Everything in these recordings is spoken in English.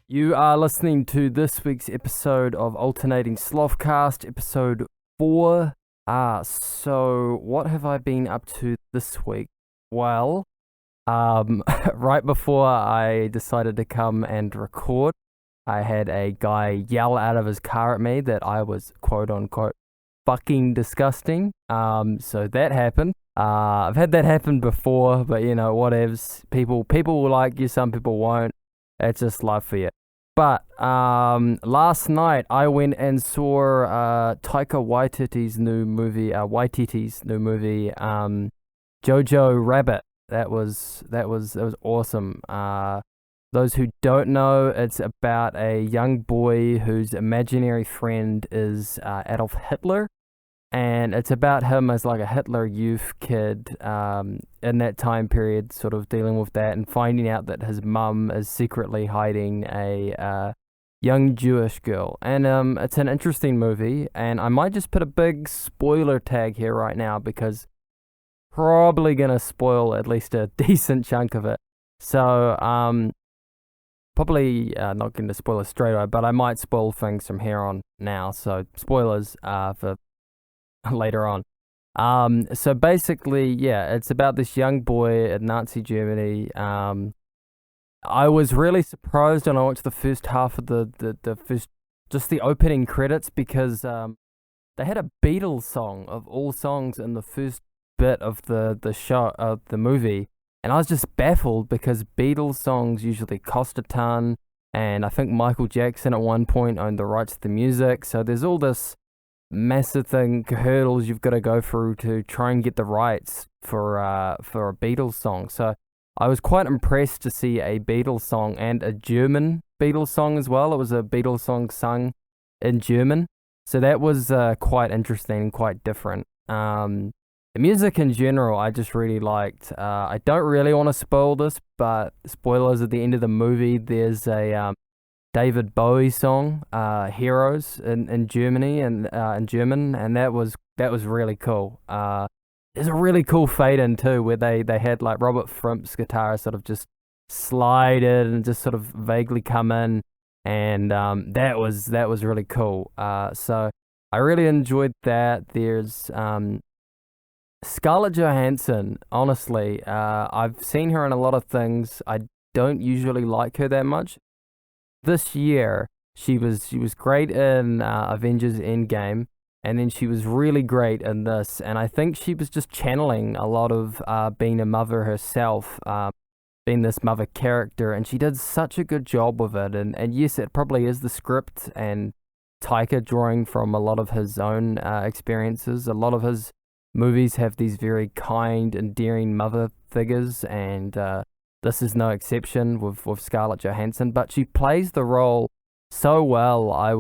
You are listening to this week's episode of Alternating Slothcast, episode 4. So what have I been up to this week? Well, right before I decided to come and record, I had a guy yell out of his car at me that I was quote unquote fucking disgusting. So that happened. I've had that happen before, but whatevs. People will like you, some people won't. It's just life for you. But last night I went and saw Taika Waititi's new movie, Jojo Rabbit. That was awesome. Those who don't know, it's about a young boy whose imaginary friend is Adolf Hitler. And it's about him as like a Hitler youth kid in that time period, sort of dealing with that and finding out that his mum is secretly hiding a young Jewish girl. And it's an interesting movie, and I might just put a big spoiler tag here right now because probably going to spoil at least a decent chunk of it. So probably not going to spoil it straight away, but I might spoil things from here on now. So spoilers for later on. So basically, yeah, it's about this young boy in Nazi Germany. I was really surprised when I watched the first half of the first, just the opening credits, because they had a Beatles song of all songs in the first bit of the show of the movie, and I was just baffled because Beatles songs usually cost a ton, and I think Michael Jackson at one point owned the rights to the music, so there's all this massive hurdles you've got to go through to try and get the rights for a Beatles song. So I was quite impressed to see a Beatles song and a German Beatles song as well. It was a Beatles song sung in German, so that was quite interesting and quite different. The music in general I just really liked. I don't really want to spoil this, but spoilers at the end of the movie, there's a David Bowie song, "Heroes" in Germany and in German, and that was really cool. There's a really cool fade in too, where they had like Robert Fripp's guitar sort of just slide in and just sort of vaguely come in, and that was really cool. So I really enjoyed that. There's Scarlett Johansson. Honestly, I've seen her in a lot of things. I don't usually like her that much. This year, she was great in Avengers Endgame, and then she was really great in this. And I think she was just channeling a lot of being a mother herself, being this mother character, and she did such a good job with it. And yes, it probably is the script and Taika drawing from a lot of his own experiences. A lot of his movies have these very kind, endearing mother figures, and this is no exception with Scarlett Johansson, but she plays the role so well. I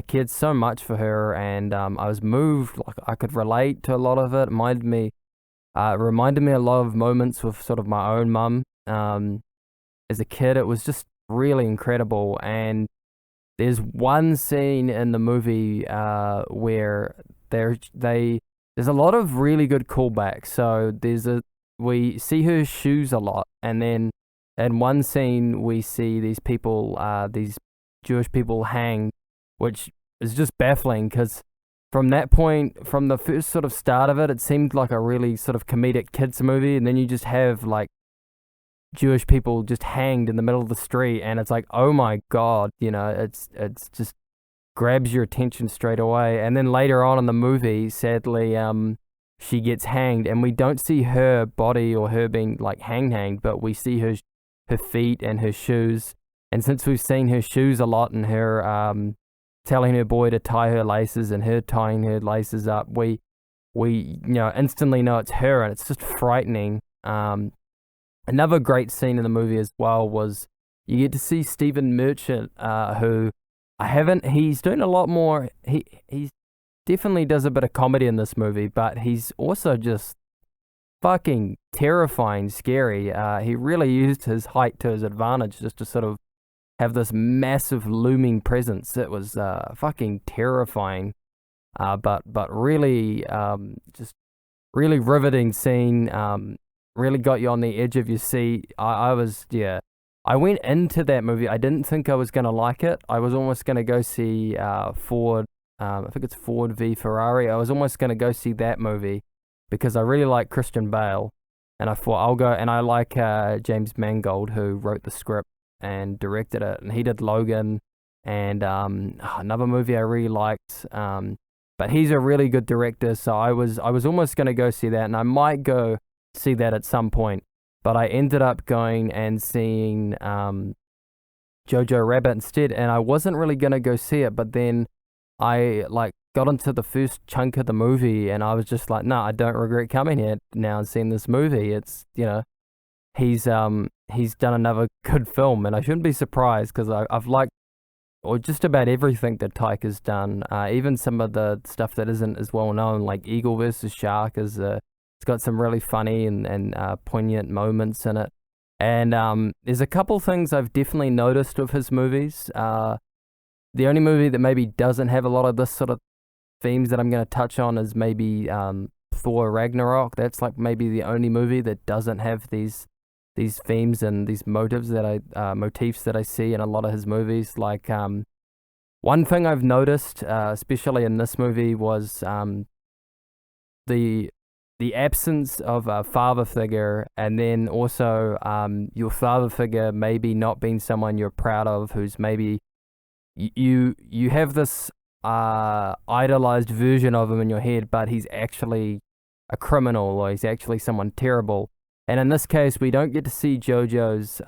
cared so much for her, and I was moved. Like, I could relate to a lot of it. It reminded me a lot of moments with sort of my own mum as a kid. It was just really incredible. And there's one scene in the movie where there's a lot of really good callbacks. So we see her shoes a lot, and then in one scene we see these Jewish people hanged, which is just baffling because from that point, from the first sort of start of it, it seemed like a really sort of comedic kids movie, and then you just have like Jewish people just hanged in the middle of the street, and it's like, oh my God, it's just grabs your attention straight away. And then later on in the movie, sadly, she gets hanged, and we don't see her body or her being like hanged, but we see her feet and her shoes. And since we've seen her shoes a lot and her telling her boy to tie her laces and her tying her laces up, we instantly know it's her, and it's just frightening. Another great scene in the movie as well was you get to see Stephen Merchant, who he's doing a lot more. He's definitely does a bit of comedy in this movie, but he's also just fucking terrifying, scary. He really used his height to his advantage just to sort of have this massive looming presence. It was fucking terrifying, but really just really riveting scene. Really got you on the edge of your seat. I I went into that movie. I didn't think I was gonna like it. I was almost gonna go see Ford. I think it's Ford v Ferrari. I was almost gonna go see that movie because I really like Christian Bale, and I thought I'll go. And I like James Mangold, who wrote the script and directed it, and he did Logan, and another movie I really liked. But he's a really good director, so I was almost gonna go see that, and I might go see that at some point. But I ended up going and seeing Jojo Rabbit instead, and I wasn't really gonna go see it, but then I like got into the first chunk of the movie, and I was just like, no, I don't regret coming here now and seeing this movie. It's he's done another good film, and I shouldn't be surprised because I've liked or just about everything that Taika's done, even some of the stuff that isn't as well known, like Eagle versus Shark is it's got some really funny and poignant moments in it. And there's a couple things I've definitely noticed of his movies. The only movie that maybe doesn't have a lot of this sort of themes that I'm going to touch on is maybe Thor Ragnarok. That's like maybe the only movie that doesn't have these themes and these motifs that I see in a lot of his movies. Like one thing I've noticed, especially in this movie, was the absence of a father figure, and then also your father figure maybe not being someone you're proud of, who's maybe you have this idolized version of him in your head, but he's actually a criminal or he's actually someone terrible. And in this case, we don't get to see Jojo's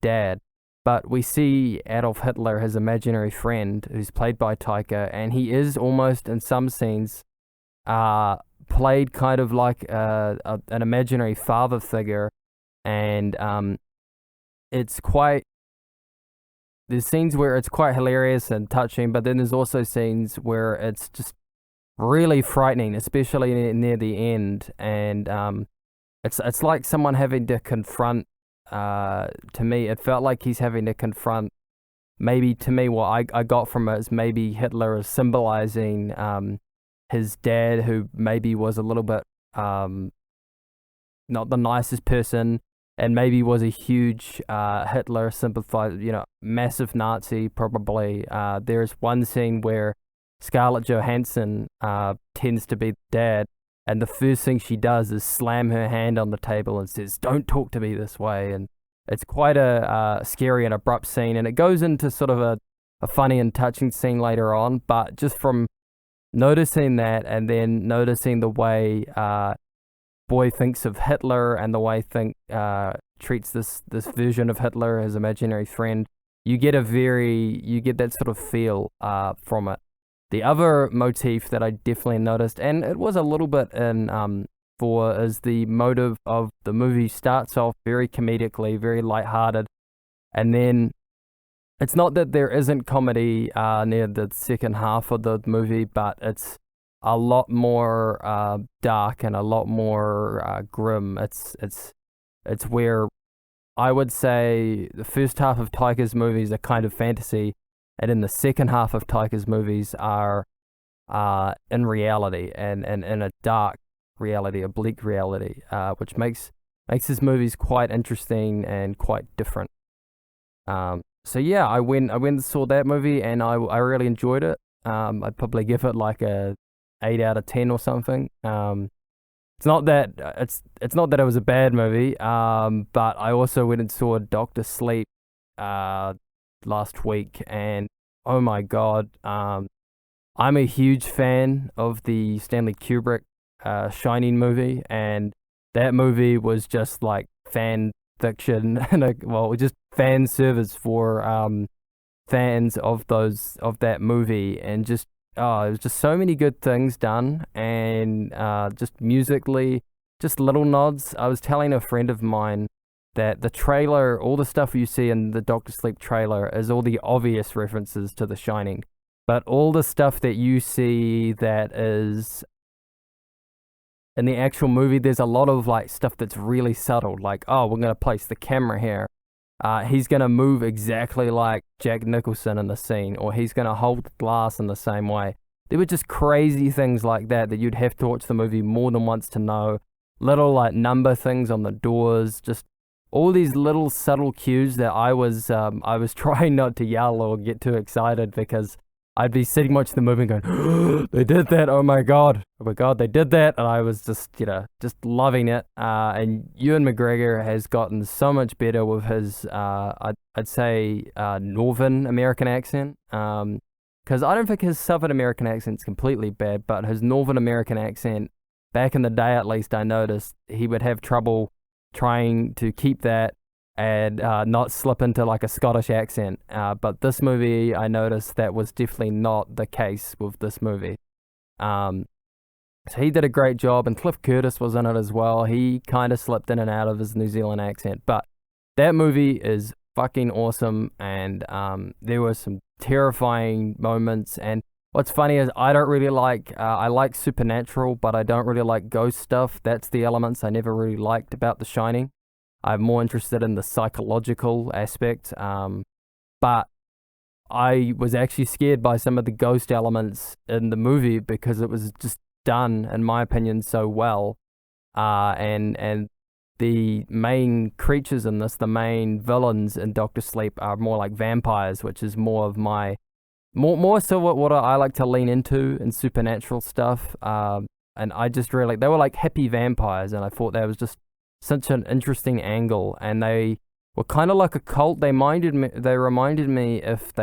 dad, but we see Adolf Hitler, his imaginary friend, who's played by Taika, and he is almost in some scenes played kind of like an imaginary father figure, and there's scenes where it's quite hilarious and touching, but then there's also scenes where it's just really frightening, especially near the end, and it's like someone having to confront. To me, it felt like he's having to confront. Maybe to me, what I got from it is maybe Hitler is symbolizing his dad, who maybe was a little bit not the nicest person, and maybe was a huge Hitler sympathizer, massive Nazi probably. There's one scene where Scarlett Johansson tends to be the dad, and the first thing she does is slam her hand on the table and says, "Don't talk to me this way." And it's quite a scary and abrupt scene, and it goes into sort of a funny and touching scene later on. But just from noticing that, and then noticing the way Boy thinks of Hitler and the way treats this version of Hitler, his imaginary friend, you get that sort of feel from it. The other motif that I definitely noticed, and it was a little bit in Thor, is the motive of the movie starts off very comedically, very lighthearted, and then it's not that there isn't comedy near the second half of the movie, but it's a lot more dark and a lot more grim. It's where I would say the first half of Taika's movies are kind of fantasy, and then the second half of Taika's movies are in reality and in a dark reality, a bleak reality, which makes his movies quite interesting and quite different. So yeah, I went and saw that movie, and I really enjoyed it. I'd probably give it like a 8 out of 10 or something. It's not that it was a bad movie, but I also went and saw Doctor Sleep last week, and oh my god, I'm a huge fan of the Stanley Kubrick Shining movie, and that movie was just like fan fiction and just fan service for fans of that movie, and just it was just so many good things done, and just musically, just little nods. I was telling a friend of mine that the trailer, all the stuff you see in the Doctor Sleep trailer is all the obvious references to The Shining, but all the stuff that you see that is in the actual movie, there's a lot of like stuff that's really subtle, like, oh, we're going to place the camera here. He's going to move exactly like Jack Nicholson in the scene, or he's going to hold the glass in the same way. There were just crazy things like that you'd have to watch the movie more than once to know. Little like number things on the doors, just all these little subtle cues that I was trying not to yell or get too excited because I'd be sitting watching the movie and going, they did that, oh my god, they did that, and I was just, just loving it. And Ewan McGregor has gotten so much better with his, I'd say, Northern American accent. Because I don't think his Southern American accent's completely bad, but his Northern American accent, back in the day at least, I noticed he would have trouble trying to keep that and not slip into like a Scottish accent. But this movie, I noticed that was definitely not the case with this movie. So he did a great job, and Cliff Curtis was in it as well. He kind of slipped in and out of his New Zealand accent, but that movie is fucking awesome, and there were some terrifying moments. And what's funny is I don't really like, I like supernatural, but I don't really like ghost stuff. That's the elements I never really liked about The Shining. I'm more interested in the psychological aspect, but I was actually scared by some of the ghost elements in the movie because it was just done, in my opinion, so well. And the main creatures in this, the main villains in Doctor Sleep, are more like vampires, which is more of my more so what I like to lean into in supernatural stuff. And I just really, they were like hippie vampires, and I thought that was just such an interesting angle. And they were kind of like a cult. They reminded me if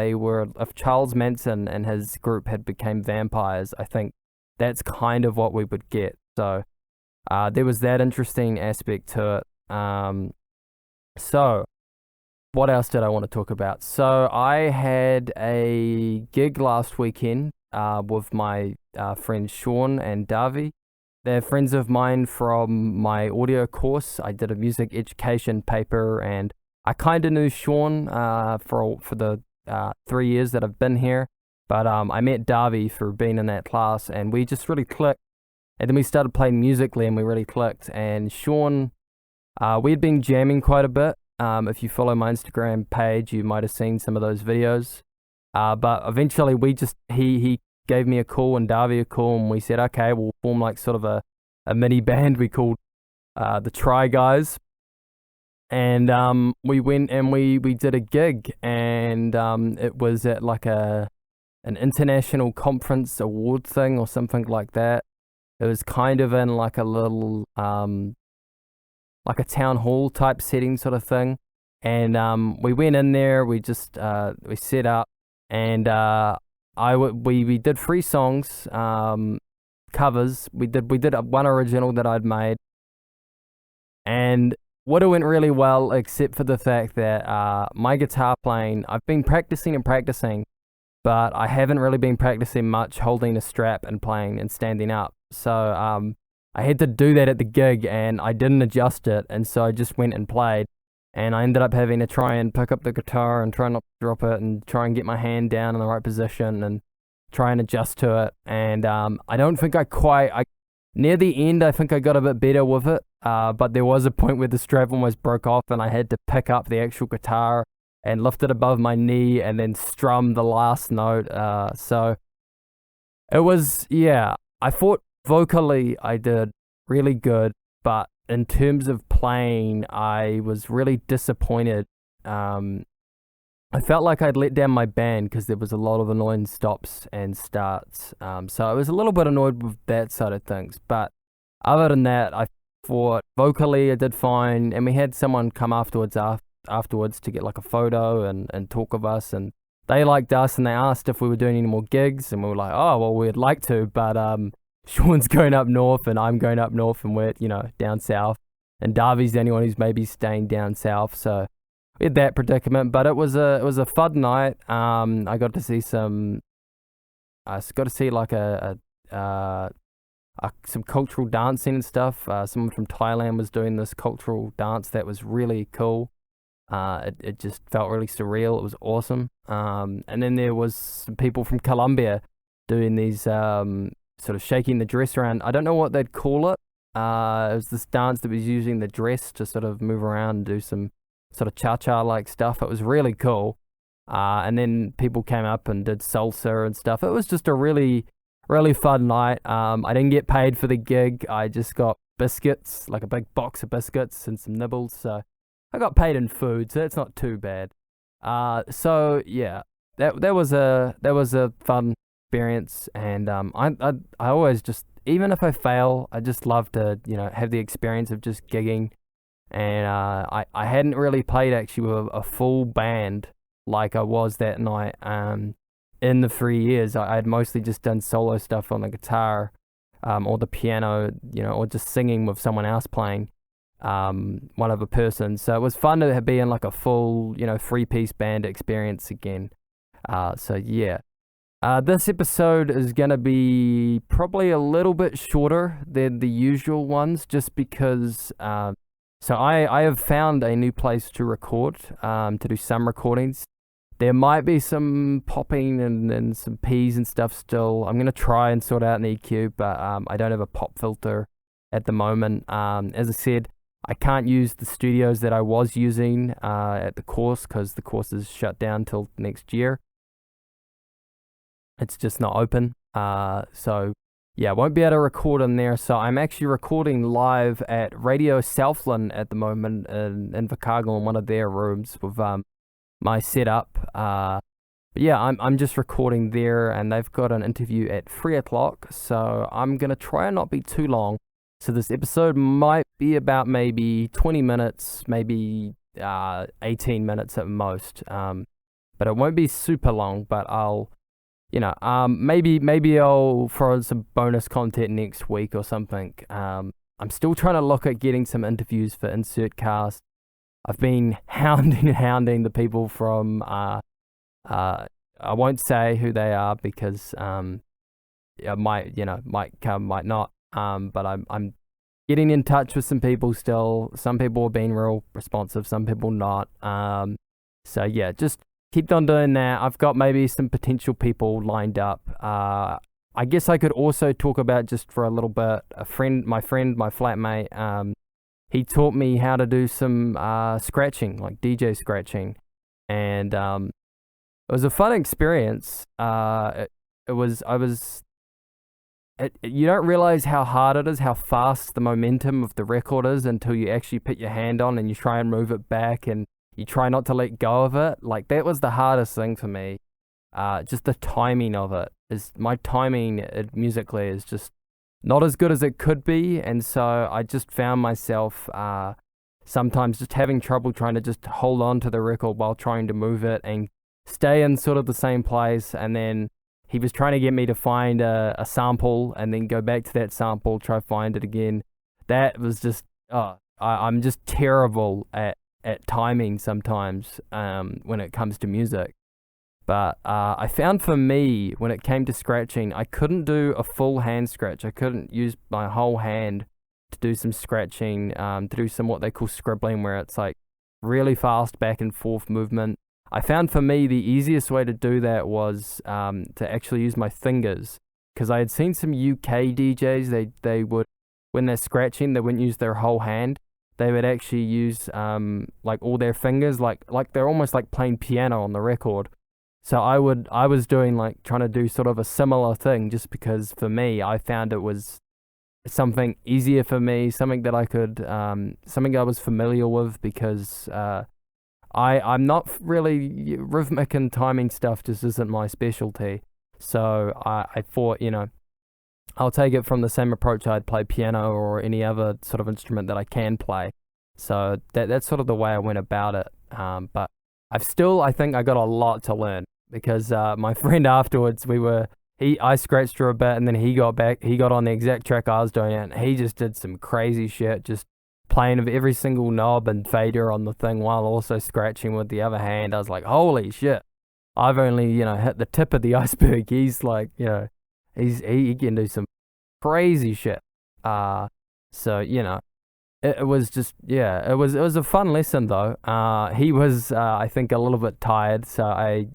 Charles Manson and his group had become vampires. I think that's kind of what we would get. So there was that interesting aspect to it. So what else did I want to talk about? So I had a gig last weekend with my friends Sean and Davi. They're friends of mine from my audio course. I did a music education paper, and I kind of knew Sean for the 3 years that I've been here. But I met Davi for being in that class, and we just really clicked. And then we started playing musically, and we really clicked. And Sean, we had been jamming quite a bit. If you follow my Instagram page, you might have seen some of those videos. But eventually, he gave me a call and Davi a call, and we said, okay, we'll form like sort of a mini band we called the Try Guys. And we went and we did a gig, and it was at like an international conference award thing or something like that. It was kind of in like a little like a town hall type setting sort of thing. And we went in there, we just we set up, and we did 3 songs, covers. We did one original that I'd made, and would have went really well, except for the fact that my guitar playing, I've been practicing, but I haven't really been practicing much holding a strap and playing and standing up. So I had to do that at the gig, and I didn't adjust it, and so I just went and played. And I ended up having to try and pick up the guitar and try not to drop it, and try and get my hand down in the right position and try and adjust to it. And I don't think near the end, I think I got a bit better with it. But there was a point where the strap almost broke off, and I had to pick up the actual guitar and lift it above my knee and then strum the last note. So it was, yeah, I thought vocally I did really good, but in terms of playing, I was really disappointed. I felt like I'd let down my band because there was a lot of annoying stops and starts. So I was a little bit annoyed with that side of things. But other than that, I thought vocally I did fine. And we had someone come afterwards to get like a photo and talk with us. And they liked us, and they asked if we were doing any more gigs. And we were like, oh, well, we'd like to, but Sean's going up north and I'm going up north, and we're, down south. And Darby's the only one who's maybe staying down south. So we had that predicament, but it was a fun night. I got to see some cultural dancing and stuff. Someone from Thailand was doing this cultural dance that was really cool. It just felt really surreal. It was awesome. And then there was some people from Colombia doing these sort of shaking the dress around. I don't know what they'd call it. It was this dance that was using the dress to sort of move around and do some sort of cha-cha like stuff. It was really cool. And then people came up and did salsa and stuff. It was just a really, really fun night. I didn't get paid for the gig. I just got biscuits, like a big box of biscuits and some nibbles. So I got paid in food, so that's not too bad. So yeah, that was a fun experience, and I always just, even if I fail, I just love to have the experience of just gigging. And I hadn't really played actually with a full band like I was that night. In the 3 years, I had mostly just done solo stuff on the guitar, or the piano, or just singing with someone else playing, one other person. So it was fun to be in like a full, three-piece band experience again. So yeah. This episode is gonna be probably a little bit shorter than the usual ones, just because. So I have found a new place to record, to do some recordings. There might be some popping and some P's and stuff still. I'm gonna try and sort out an EQ, but I don't have a pop filter at the moment. As I said, I can't use the studios that I was using at the course because the course is shut down till next year. It's just not open. So yeah, I won't be able to record in there. So I'm actually recording live at Radio Southland at the moment in Invercargill in one of their rooms with my setup. But yeah, I'm just recording there, and they've got an interview at 3 o'clock. So I'm gonna try and not be too long. So this episode might be about maybe 20 minutes, maybe 18 minutes at most. But it won't be super long. But I'll maybe I'll throw in some bonus content next week or something. I'm still trying to look at getting some interviews for Insert Cast. I've been hounding the people from I won't say who they are because it might come, might not. But I'm getting in touch with some people still. Some people have been real responsive, some people not. So yeah, just keep on doing that. I've got maybe some potential people lined up. I guess I could also talk about, just for a little bit, my flatmate. He taught me how to do some scratching, like DJ scratching, and it was a fun experience. You don't realize how hard it is, how fast the momentum of the record is, until you actually put your hand on and you try and move it back, and you try not to let go of it. Like, that was the hardest thing for me. Just the timing of it. My timing musically is just not as good as it could be, and so I just found myself sometimes just having trouble trying to just hold on to the record while trying to move it and stay in sort of the same place. And then he was trying to get me to find a sample and then go back to that sample, try to find it again. That was just, I'm just terrible at timing sometimes when it comes to music. But I found for me, when it came to scratching, I couldn't do a full hand scratch. I couldn't use my whole hand to do some scratching, to do some what they call scribbling, where it's like really fast back and forth movement. I found for me the easiest way to do that was to actually use my fingers, because I had seen some UK DJs, they would, when they're scratching, they wouldn't use their whole hand. They would actually use like all their fingers, like they're almost like playing piano on the record. So I was doing, like, trying to do sort of a similar thing, just because for me, I found it was something easier for me, something that I could, something I was familiar with, because I'm not really, rhythmic and timing stuff just isn't my specialty. So I thought, I'll take it from the same approach I'd play piano or any other sort of instrument that I can play. So that's sort of the way I went about it. But I think I got a lot to learn, because my friend afterwards, I scratched her a bit, and then he got on the exact track I was doing it, and he just did some crazy shit, just playing with every single knob and fader on the thing while also scratching with the other hand. I was like, holy shit, I've only, hit the tip of the iceberg. He's like, he can do some crazy shit. So, it was just, yeah, it was a fun lesson though. He was, I think, a little bit tired, so I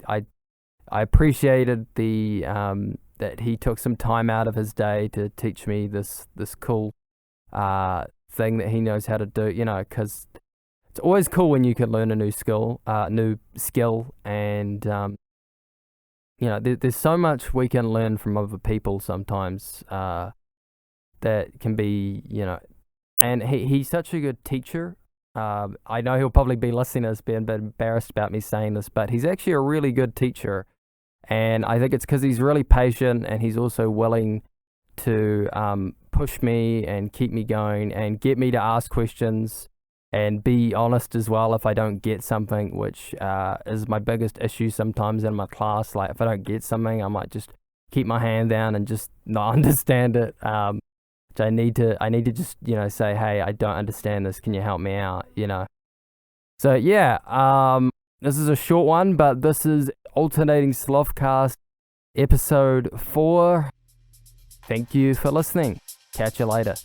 appreciated that he took some time out of his day to teach me this cool thing that he knows how to do. Because it's always cool when you can learn a new skill, and there's so much we can learn from other people sometimes. That can be, and he's such a good teacher. I know he'll probably be listening to this, being a bit embarrassed about me saying this, but he's actually a really good teacher. And I think it's because he's really patient, and he's also willing to push me and keep me going and get me to ask questions and be honest as well if I don't get something, which is my biggest issue sometimes in my class. Like if I don't get something, I might just keep my hand down and just not understand it. Which I need to just, say, hey, I don't understand this. Can you help me out? So yeah, this is a short one, but this is Alternating Slothcast episode 4. Thank you for listening. Catch you later.